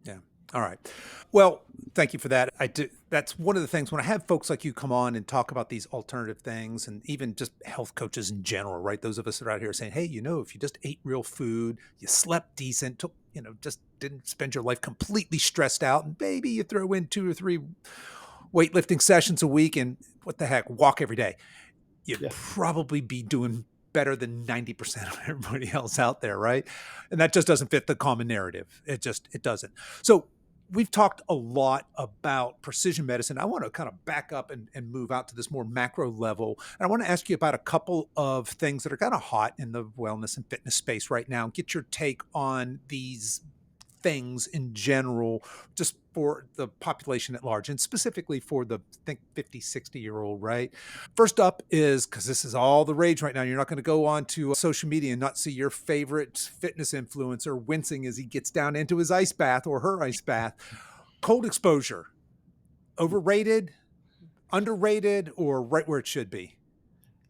Yeah. All right. Well, thank you for that. That's one of the things when I have folks like you come on and talk about these alternative things, and even just health coaches in general, right? Those of us that are out here saying, hey, if you just ate real food, you slept decent, just didn't spend your life completely stressed out, and maybe you throw in 2 or 3 weightlifting sessions a week and what the heck, walk every day, you'd probably be doing better than 90% of everybody else out there, right? And that just doesn't fit the common narrative. It doesn't. So we've talked a lot about precision medicine. I want to kind of back up and move out to this more macro level. And I want to ask you about a couple of things that are kind of hot in the wellness and fitness space right now. Get your take on these things in general, just for the population at large, and specifically for the, I think, 50, 60-year-old, right? First up is, because this is all the rage right now, you're not going to go on to social media and not see your favorite fitness influencer wincing as he gets down into his ice bath or her ice bath. Cold exposure, overrated, underrated, or right where it should be?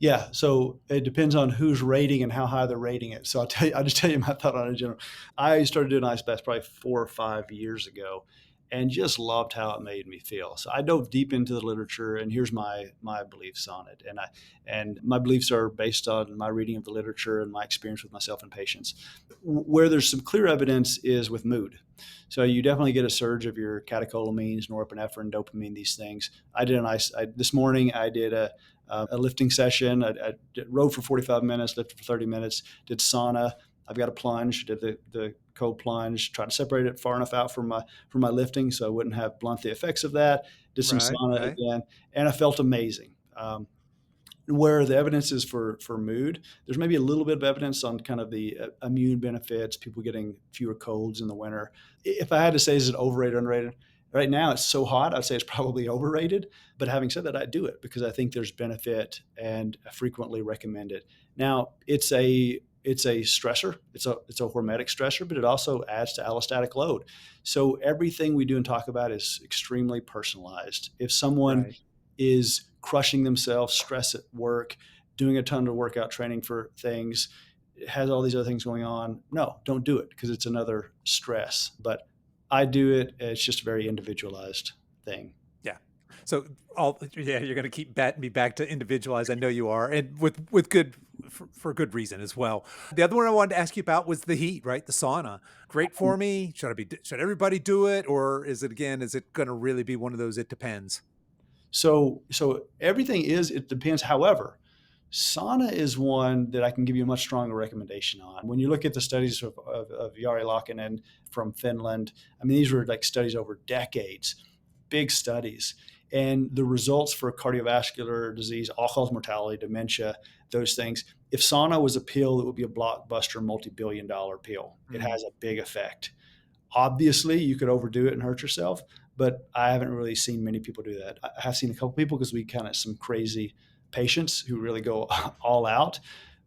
Yeah, so it depends on who's rating and how high they're rating it. So I'll just tell you my thought on it in general. I started doing ice baths probably 4 or 5 years ago, and just loved how it made me feel. So I dove deep into the literature, and here's my beliefs on it. And my beliefs are based on my reading of the literature and my experience with myself and patients. Where there's some clear evidence is with mood. So you definitely get a surge of your catecholamines, norepinephrine, dopamine, these things. This morning I did a lifting session. I rode for 45 minutes, lifted for 30 minutes, did sauna. I've got a plunge, did the cold plunge, tried to separate it far enough out from my lifting so I wouldn't have blunt the effects of that. Did some sauna again, and I felt amazing. Where the evidence is for mood, there's maybe a little bit of evidence on kind of the immune benefits, people getting fewer colds in the winter. If I had to say, is it overrated or underrated? Right now, it's so hot, I'd say it's probably overrated. But having said that, I do it because I think there's benefit and I frequently recommend it. Now, it's a stressor. It's a hormetic stressor, but it also adds to allostatic load. So everything we do and talk about is extremely personalized. If someone is crushing themselves, stress at work, doing a ton of workout training for things, has all these other things going on, no, don't do it because it's another stress. But I do it. It's just a very individualized thing. Yeah. So you're going to keep batting me back to individualized. I know you are, and with good, for good reason as well. The other one I wanted to ask you about was the heat, right? The sauna. Great for me. Should everybody do it? Or is it going to really be one of those, it depends? So everything it depends. However, sauna is one that I can give you a much stronger recommendation on. When you look at the studies of Jari Laakinen from Finland, I mean, these were like studies over decades, big studies. And the results for cardiovascular disease, all-cause mortality, dementia, those things, if sauna was a pill, it would be a blockbuster multi-billion-dollar pill. It has a big effect. Obviously, you could overdo it and hurt yourself, but I haven't really seen many people do that. I have seen a couple people because we kind of some crazy patients who really go all out.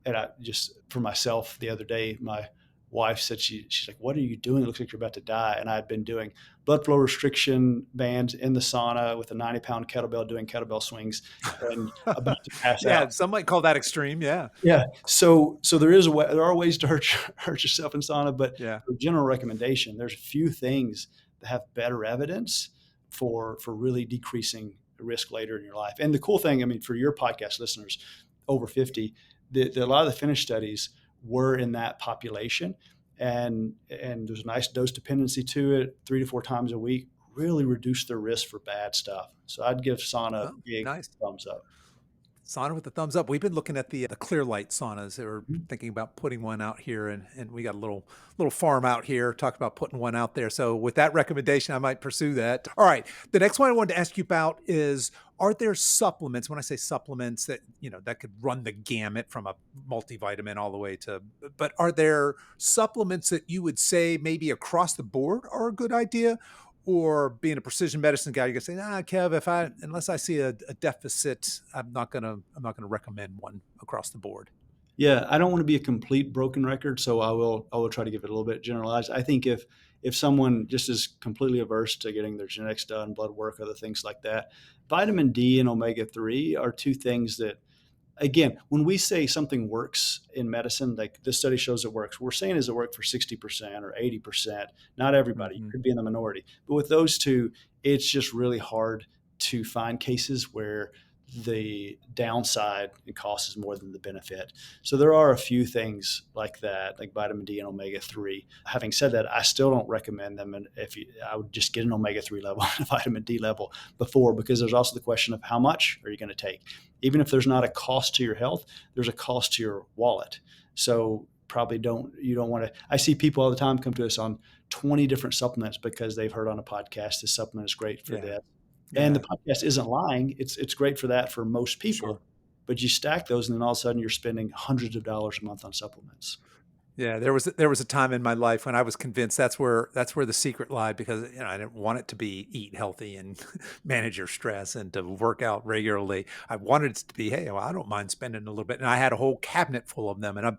And I just, for myself, the other day, my wife said, she's like, what are you doing? It looks like you're about to die. And I had been doing blood flow restriction bands in the sauna with a 90-pound kettlebell, doing kettlebell swings and about to pass out. Yeah, some might call that extreme. Yeah. Yeah. So there are ways to hurt yourself in sauna, but for general recommendation, there's a few things that have better evidence for really decreasing the risk later in your life. And the cool thing, I mean, for your podcast listeners over 50, a lot of the Finnish studies were in that population, and there's a nice dose dependency to it. 3 to 4 times a week really reduce their risk for bad stuff. So I'd give sauna a big thumbs up. Sauna with the thumbs up. We've been looking at the clear light saunas. We're thinking about putting one out here, and we got a little farm out here. Talked about putting one out there. So with that recommendation, I might pursue that. All right. The next one I wanted to ask you about is: are there supplements? When I say supplements, that that could run the gamut from a multivitamin all the way to. But are there supplements that you would say maybe across the board are a good idea? Or being a precision medicine guy, you're gonna say, "Nah, Kev, unless I see a deficit, I'm not gonna recommend one across the board." Yeah, I don't want to be a complete broken record, so I will try to give it a little bit generalized. I think if someone just is completely averse to getting their genetics done, blood work, other things like that, vitamin D and omega-3 are two things that, again, when we say something works in medicine, like this study shows it works, we're saying does it work for 60% or 80%? Not everybody, Hmm. could be in the minority. But with those two, it's just really hard to find cases where the downside in cost is more than the benefit. So there are a few things like that, like vitamin D and omega-3. Having said that, I still don't recommend them. And I would just get an omega-3 level and a vitamin D level before, because there's also the question of how much are you going to take? Even if there's not a cost to your health, there's a cost to your wallet. So probably you don't want to. I see people all the time come to us on 20 different supplements because they've heard on a podcast this supplement is great for Yeah, this. And the yeah, podcast isn't lying. It's great for that for most sure. people. But you stack those, and then all of a sudden you're spending hundreds of dollars a month on supplements. Yeah, there was a time in my life when I was convinced that's where the secret lied, because I didn't want it to be eat healthy and manage your stress and to work out regularly. I wanted it to be, hey, well, I don't mind spending a little bit, and I had a whole cabinet full of them, and I've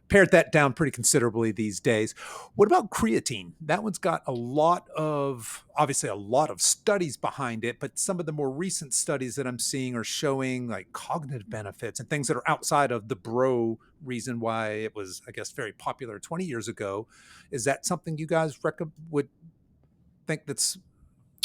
pared that down pretty considerably these days. What about creatine? That one's got obviously a lot of studies behind it, but some of the more recent studies that I'm seeing are showing like cognitive benefits and things that are outside of the bro reason why it was, I guess, very popular 20 years ago. Is that something you guys would think that's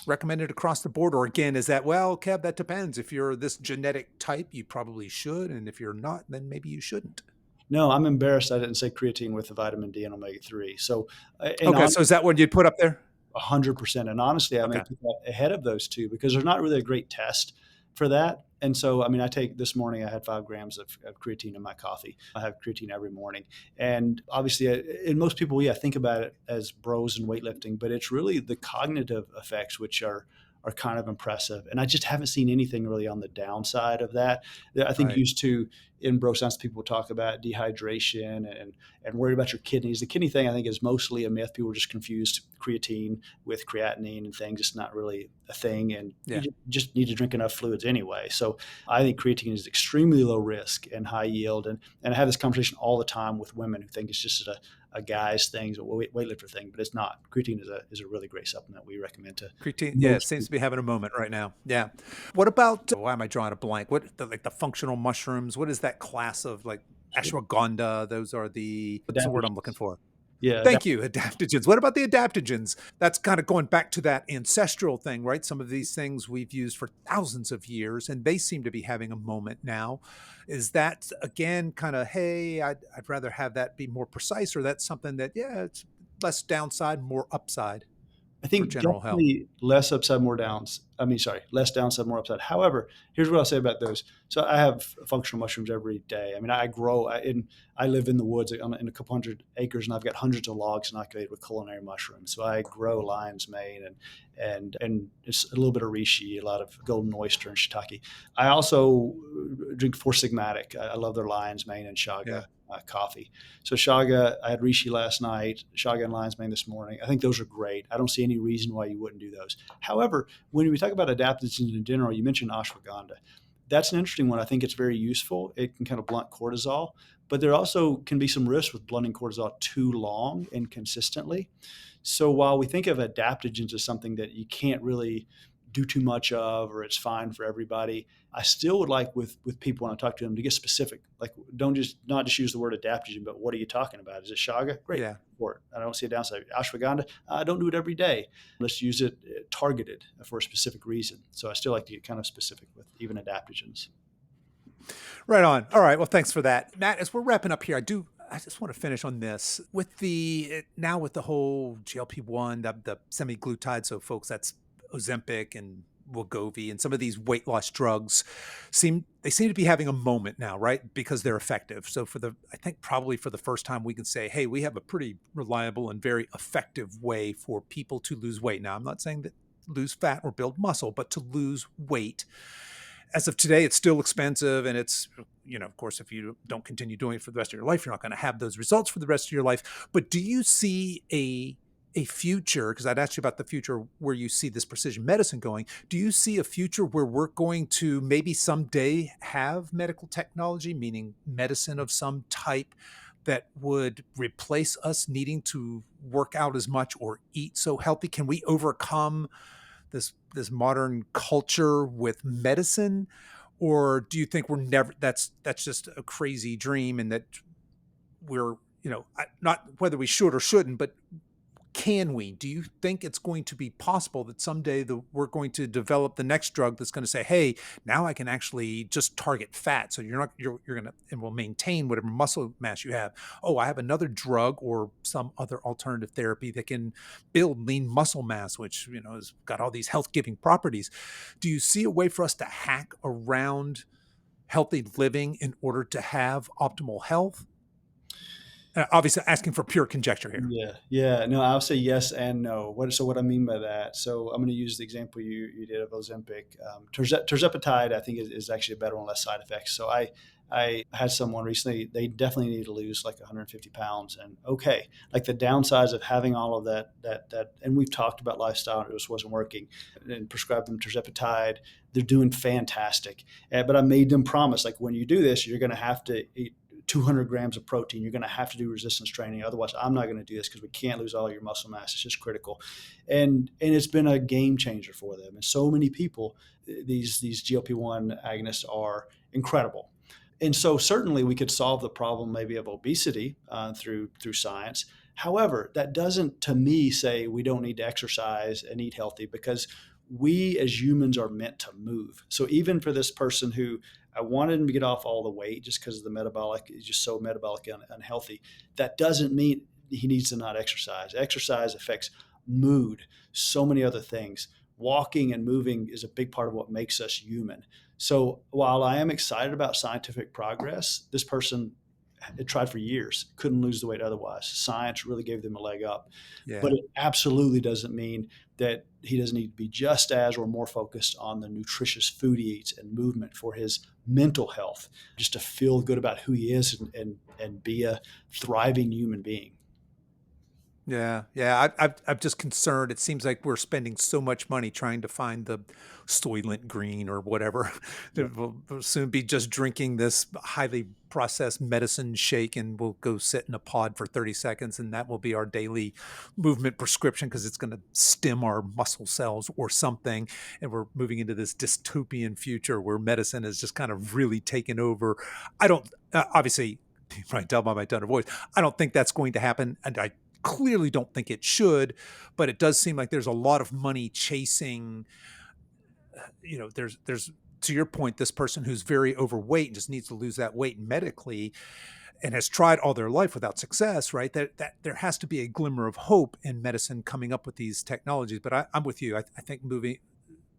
recommended across the board? Or again, is that, well, Kev, that depends. If you're this genetic type, you probably should. And if you're not, then maybe you shouldn't. No, I'm embarrassed I didn't say creatine with the vitamin D and omega-3. So, and Okay. on So is that what you'd put up there? 100%. And honestly, I may Okay. put that ahead of those two because there's not really a great test for that. And so, I mean, I take this morning, I had 5 grams of creatine in my coffee. I have creatine every morning. And obviously, and most people, yeah, think about it as bros and weightlifting, but it's really the cognitive effects, which are kind of impressive. And I just haven't seen anything really on the downside of that. I think Right. used to in bro science, people talk about dehydration and worry about your kidneys. The kidney thing, I think, is mostly a myth. People are just confused creatine with creatinine and things. It's not really a thing. And you Yeah. just need to drink enough fluids anyway. So I think creatine is extremely low risk and high yield. And I have this conversation all the time with women who think it's just a guy's thing, a weightlifter thing, but it's not. Creatine is a really great supplement we recommend to Creatine, yeah, it most seems to people. be having a moment right now. Yeah. What about, why am I drawing a blank? Like the functional mushrooms? What is that class of, like, ashwagandha? Those are what's the word I'm looking Adaptogens. for? Yeah, Thank you, adaptogens. What about the adaptogens? That's kind of going back to that ancestral thing, right? Some of these things we've used for thousands of years, and they seem to be having a moment now. Is that, again, kind of, hey, I'd rather have that be more precise, or that's something that, yeah, it's less downside, more upside I for think general health? definitely less upside, more downs. I mean, sorry, less downside, more upside. However, here's what I'll say about those. So I have functional mushrooms every day. I mean, I live in the woods in a couple hundred acres, and I've got hundreds of logs inoculated with culinary mushrooms. So I grow lion's mane and it's a little bit of reishi, a lot of golden oyster and shiitake. I also drink Four Sigmatic. I love their lion's mane and Yeah. shaga coffee. So shaga, I had reishi last night, shaga and lion's mane this morning. I think those are great. I don't see any reason why you wouldn't do those. However, when we talk about adaptogens in general, you mentioned ashwagandha. That's an interesting one. I think it's very useful. It can kind of blunt cortisol, but there also can be some risks with blunting cortisol too long and consistently. So while we think of adaptogens as something that you can't really do too much of or it's fine for everybody, I still would like with people when I talk to them to get specific. Like, don't just not just use the word adaptogen, but what are you talking about? Is it shaga? Great. Yeah. For it. I don't see a downside. Ashwagandha, I don't do it every day. Let's use it targeted for a specific reason. So I still like to get kind of specific with even adaptogens. Right on. All right. Well, thanks for that. Matt, as we're wrapping up here, I just want to finish on this with now with the whole GLP-1, the semi-glutide. So folks, that's Ozempic and Wegovy and some of these weight loss drugs seem to be having a moment now, right? Because they're effective. So I think probably for the first time we can say, hey, we have a pretty reliable and very effective way for people to lose weight. Now, I'm not saying that lose fat or build muscle, but to lose weight. As of today, it's still expensive, and it's, of course, if you don't continue doing it for the rest of your life, you're not going to have those results for the rest of your life. But do you see a future, because I'd asked you about the future where you see this precision medicine going, do you see a future where we're going to maybe someday have medical technology, meaning medicine of some type, that would replace us needing to work out as much or eat so healthy? Can we overcome this modern culture with medicine, or do you think we're never, that's just a crazy dream, and that we're, not whether we should or shouldn't, but can we? Do you think it's going to be possible that someday we're going to develop the next drug that's going to say, hey, now I can actually just target fat, so you're going to, and will maintain whatever muscle mass you have. Oh, I have another drug or some other alternative therapy that can build lean muscle mass, which has got all these health giving properties. Do you see a way for us to hack around healthy living in order to have optimal health? Obviously, asking for pure conjecture here. Yeah. No, I'll say yes and no. What I mean by that? So I'm going to use the example you did of Ozempic. Tirzepatide, I think, is actually a better one, less side effects. So I had someone recently, they definitely need to lose like 150 pounds. And okay, like the downsides of having all of that, and we've talked about lifestyle, and it just wasn't working, and prescribed them tirzepatide. They're doing fantastic. But I made them promise, like, when you do this, you're going to have to eat 200 grams of protein. You're going to have to do resistance training. Otherwise, I'm not going to do this, because we can't lose all your muscle mass. It's just critical. And it's been a game changer for them. And so many people, these GLP-1 agonists are incredible. And so certainly we could solve the problem maybe of obesity through science. However, that doesn't, to me, say we don't need to exercise and eat healthy, because we as humans are meant to move. So even for this person who I wanted him to get off all the weight just because of the metabolic, is just so metabolic unhealthy, that doesn't mean he needs to not exercise. Exercise affects mood, so many other things. Walking and moving is a big part of what makes us human. So while I am excited about scientific progress, this person had tried for years, couldn't lose the weight otherwise. Science really gave them a leg up. Yeah. But it absolutely doesn't mean that he doesn't need to be just as or more focused on the nutritious food he eats and movement for his mental health, just to feel good about who he is and be a thriving human being. Yeah. I'm just concerned. It seems like we're spending so much money trying to find the Soylent Green or whatever. Yeah. We'll soon be just drinking this highly processed medicine shake, and we'll go sit in a pod for 30 seconds, and that will be our daily movement prescription, because it's going to stim our muscle cells or something. And we're moving into this dystopian future where medicine is just kind of really taken over. I don't, obviously, you might tell by my tone of voice, I don't think that's going to happen. And I clearly don't think it should, but it does seem like there's a lot of money chasing, there's to your point, this person who's very overweight and just needs to lose that weight medically and has tried all their life without success, right? That there has to be a glimmer of hope in medicine coming up with these technologies. But I'm with you. I think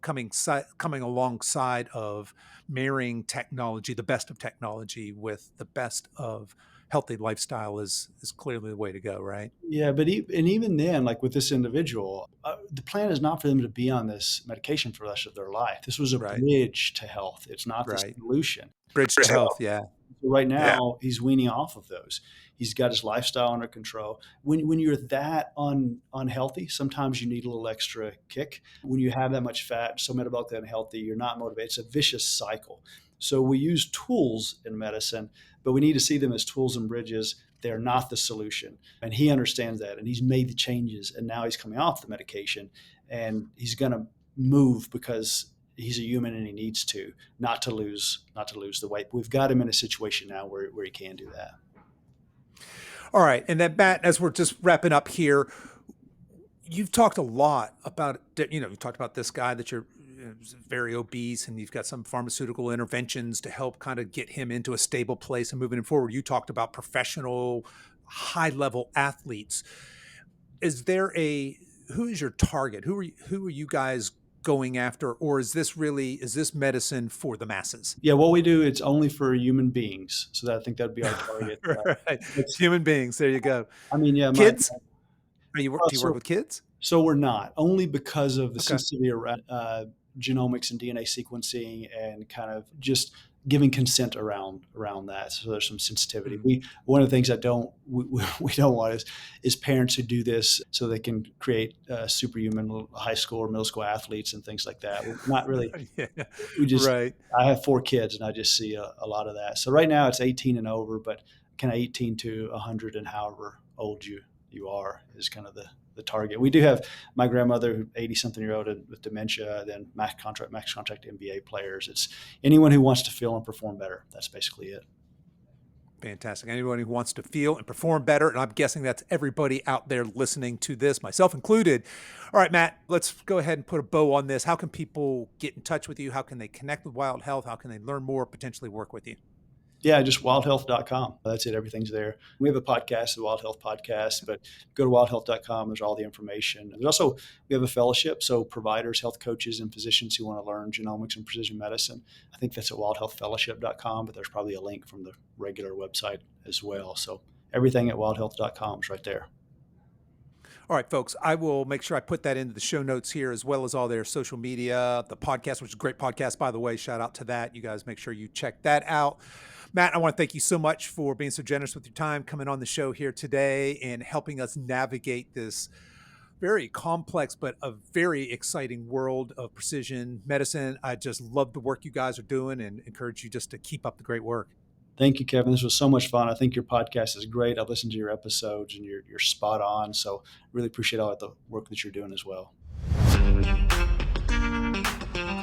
coming alongside of marrying technology, the best of technology with the best of healthy lifestyle is clearly the way to go, right? Yeah, but even then, like with this individual, the plan is not for them to be on this medication for the rest of their life. This was a Right. bridge to health. It's not the Right. solution. Bridge to health. Yeah. Right now, he's weaning off of those. He's got his lifestyle under control. When you're that unhealthy, sometimes you need a little extra kick. When you have that much fat, so metabolically unhealthy, you're not motivated. It's a vicious cycle. So we use tools in medicine, but we need to see them as tools and bridges. They're not the solution. And he understands that, and he's made the changes, and now he's coming off the medication, and he's going to move because he's a human and he needs to, not to lose the weight. But we've got him in a situation now where he can do that. All right. And then, Matt, as we're just wrapping up here, you've talked a lot about, you talked about this guy that you're very obese, and you've got some pharmaceutical interventions to help kind of get him into a stable place and moving him forward. You talked about professional, high-level athletes. Who is your target? Who are you guys going after, or is this medicine for the masses? Yeah, what we do, it's only for human beings. So I think that'd be our target. Right. Human beings. There you go. I mean, yeah, kids. Do you work with kids? So we're not, only because of the Okay. sensitivity around genomics and DNA sequencing, and kind of just giving consent around that. So there's some sensitivity. One of the things that we don't want is parents who do this so they can create superhuman high school or middle school athletes and things like that. We're not really. Yeah. We just. Right. I have 4 kids, and I just see a lot of that. So right now it's 18 and over, but kind of 18 to 100, and however old you are is kind of the target. We do have my grandmother, 80-something-year-old with dementia, then max contract NBA players. It's anyone who wants to feel and perform better. That's basically it. Fantastic. Anyone who wants to feel and perform better, and I'm guessing that's everybody out there listening to this, myself included. All right, Matt, let's go ahead and put a bow on this. How can people get in touch with you? How can they connect with Wild Health? How can they learn more, potentially work with you? Yeah, just wildhealth.com. That's it. Everything's there. We have a podcast, the Wild Health Podcast, but go to wildhealth.com. There's all the information. There's also, we have a fellowship. So providers, health coaches, and physicians who want to learn genomics and precision medicine, I think that's at wildhealthfellowship.com, but there's probably a link from the regular website as well. So everything at wildhealth.com is right there. All right, folks, I will make sure I put that into the show notes here, as well as all their social media, the podcast, which is a great podcast, by the way. Shout out to that. You guys make sure you check that out. Matt, I want to thank you so much for being so generous with your time, coming on the show here today and helping us navigate this very complex but a very exciting world of precision medicine. I just love the work you guys are doing and encourage you just to keep up the great work. Thank you, Kevin. This was so much fun. I think your podcast is great. I've listened to your episodes, and you're spot on. So really appreciate all the work that you're doing as well.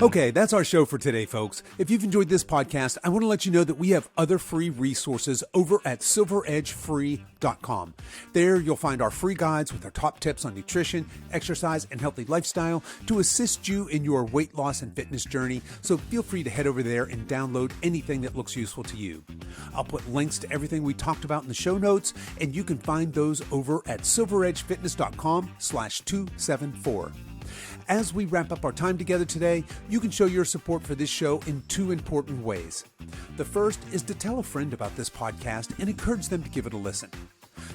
Okay, that's our show for today, folks. If you've enjoyed this podcast, I want to let you know that we have other free resources over at silveredgefree.com. There, you'll find our free guides with our top tips on nutrition, exercise, and healthy lifestyle to assist you in your weight loss and fitness journey. So feel free to head over there and download anything that looks useful to you. I'll put links to everything we talked about in the show notes, and you can find those over at silveredgefitness.com/274. As we wrap up our time together today, you can show your support for this show in 2 important ways. The first is to tell a friend about this podcast and encourage them to give it a listen.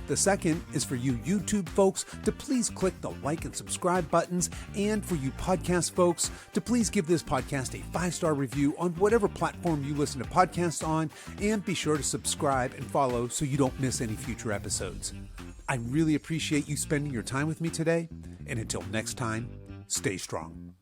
The second is for you YouTube folks to please click the like and subscribe buttons, and for you podcast folks to please give this podcast a 5-star review on whatever platform you listen to podcasts on, and be sure to subscribe and follow so you don't miss any future episodes. I really appreciate you spending your time with me today, and until next time, stay strong.